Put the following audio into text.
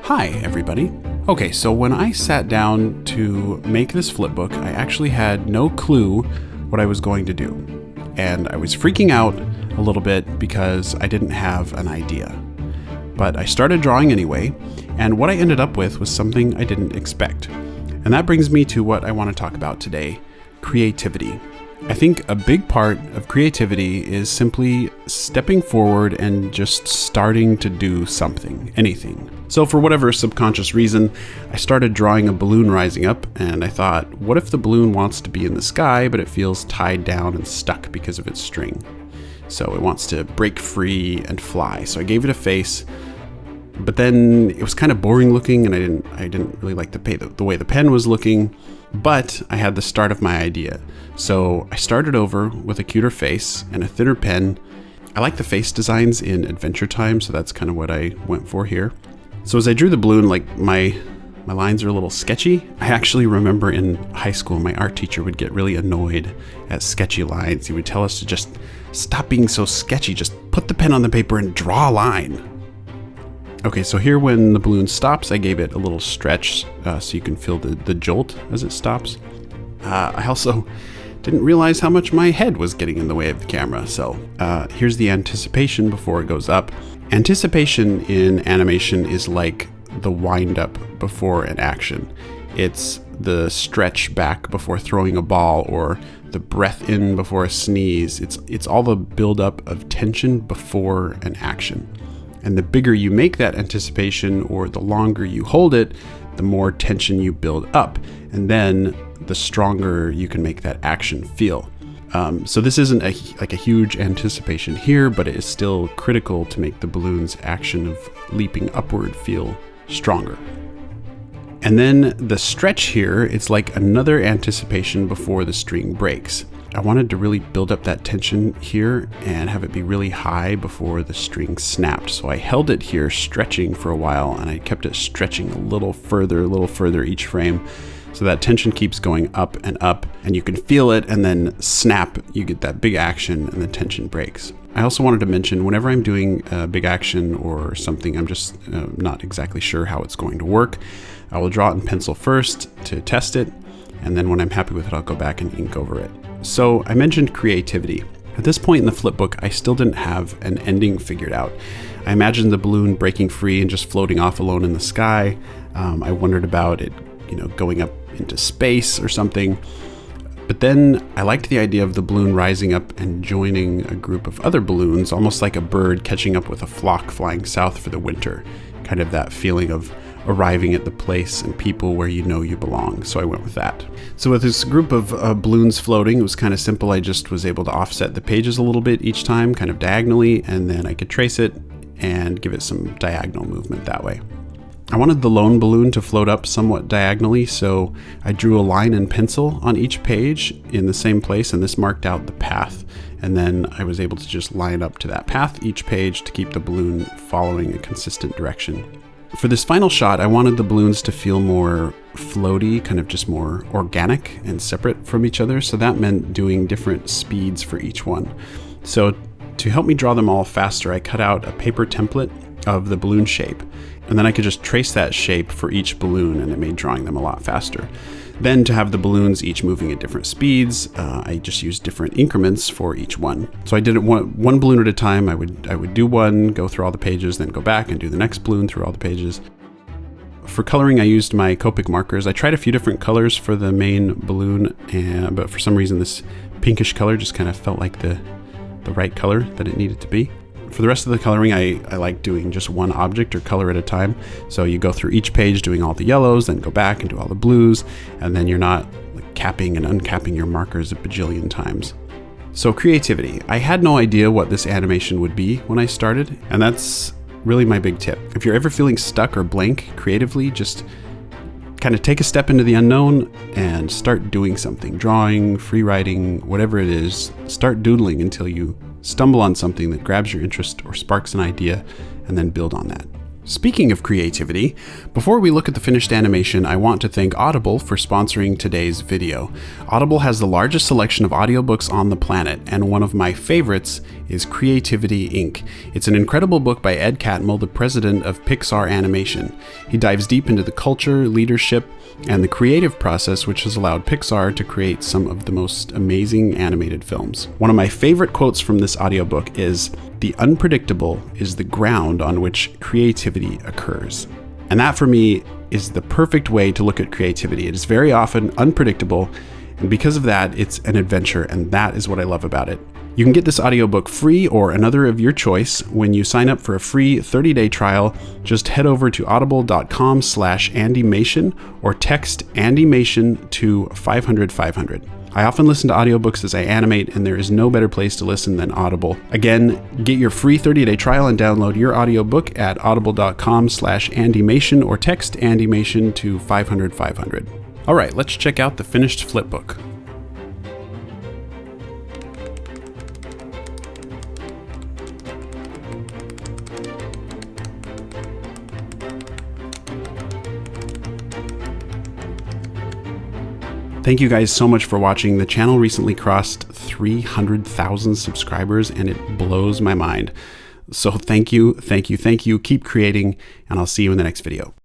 Hi, everybody. Okay, so when I sat down to make this flipbook, I actually had no clue what I was going to do. And I was freaking out a little bit because I didn't have an idea. But I started drawing anyway, and what I ended up with was something I didn't expect. And that brings me to what I want to talk about today, creativity. I think a big part of creativity is simply stepping forward and just starting to do something, anything. So for whatever subconscious reason, I started drawing a balloon rising up, and I thought, what if the balloon wants to be in the sky, but it feels tied down and stuck because of its string? So it wants to break free and fly. So I gave it a face, but then it was kind of boring looking, and I didn't really like the way the pen was looking. But I had the start of my idea. So I started over with a cuter face and a thinner pen. I like the face designs in Adventure Time, so that's kind of what I went for here. So as I drew the balloon, like my lines are a little sketchy. I actually remember in high school, my art teacher would get really annoyed at sketchy lines. He would tell us to just stop being so sketchy, just put the pen on the paper and draw a line. Okay, so here when the balloon stops, I gave it a little stretch so you can feel the jolt as it stops. I also didn't realize how much my head was getting in the way of the camera, so here's the anticipation before it goes up. Anticipation in animation is like the wind-up before an action. It's the stretch back before throwing a ball, or the breath in before a sneeze. It's all the build-up of tension before an action. And the bigger you make that anticipation, or the longer you hold it, the more tension you build up. And then the stronger you can make that action feel. So this isn't like a huge anticipation here, but it is still critical to make the balloon's action of leaping upward feel stronger. And then the stretch here, it's like another anticipation before the string breaks. I wanted to really build up that tension here and have it be really high before the string snapped. So I held it here stretching for a while, and I kept it stretching a little further each frame. So that tension keeps going up, and you can feel it, and then snap, you get that big action and the tension breaks. I also wanted to mention, whenever I'm doing a big action or something, I'm just not exactly sure how it's going to work, I will draw it in pencil first to test it, and then when I'm happy with it, I'll go back and ink over it. So I mentioned creativity. At this point in the flipbook, I still didn't have an ending figured out. I imagined the balloon breaking free and just floating off alone in the sky. I wondered about it, going up into space or something. But then I liked the idea of the balloon rising up and joining a group of other balloons, almost like a bird catching up with a flock flying south for the winter. Kind of that feeling of arriving at the place and people where you know you belong. So I went with that. So with this group of balloons floating, it was kind of simple. I just was able to offset the pages a little bit each time, kind of diagonally, and then I could trace it and give it some diagonal movement that way. I wanted the lone balloon to float up somewhat diagonally, so I drew a line in pencil on each page in the same place, and this marked out the path. And then I was able to just line up to that path each page to keep the balloon following a consistent direction. For this final shot, I wanted the balloons to feel more floaty, kind of just more organic and separate from each other, so that meant doing different speeds for each one. So to help me draw them all faster, I cut out a paper template of the balloon shape, and then I could just trace that shape for each balloon, and it made drawing them a lot faster. Then to have the balloons each moving at different speeds, I just used different increments for each one. So I did it one balloon at a time. I would do one, go through all the pages, then go back and do the next balloon through all the pages. For coloring, I used my Copic markers. I tried a few different colors for the main balloon, but for some reason this pinkish color just kind of felt like the right color that it needed to be. For the rest of the coloring, I like doing just one object or color at a time. So you go through each page doing all the yellows, then go back and do all the blues, and then you're not capping and uncapping your markers a bajillion times. So creativity. I had no idea what this animation would be when I started, and that's really my big tip. If you're ever feeling stuck or blank creatively, just kind of take a step into the unknown and start doing something. Drawing, free writing, whatever it is, start doodling until you stumble on something that grabs your interest or sparks an idea, and then build on that. Speaking of creativity, before we look at the finished animation, I want to thank Audible for sponsoring today's video. Audible has the largest selection of audiobooks on the planet, and one of my favorites is Creativity, Inc. It's an incredible book by Ed Catmull, the president of Pixar Animation. He dives deep into the culture, leadership, and the creative process which has allowed Pixar to create some of the most amazing animated films. One of my favorite quotes from this audiobook is, "The unpredictable is the ground on which creativity occurs." And that for me is the perfect way to look at creativity. It is very often unpredictable, and because of that, it's an adventure, and that is what I love about it. You can get this audiobook free or another of your choice when you sign up for a free 30-day trial. Just head over to audible.com/Andymation or text Andymation to 500-500. I often listen to audiobooks as I animate, and there is no better place to listen than Audible. Again, get your free 30-day trial and download your audiobook at audible.com/Andymation or text Andymation to 500-500. All right, let's check out the finished flipbook. Thank you guys so much for watching. The channel recently crossed 300,000 subscribers, and it blows my mind. So thank you. Keep creating, and I'll see you in the next video.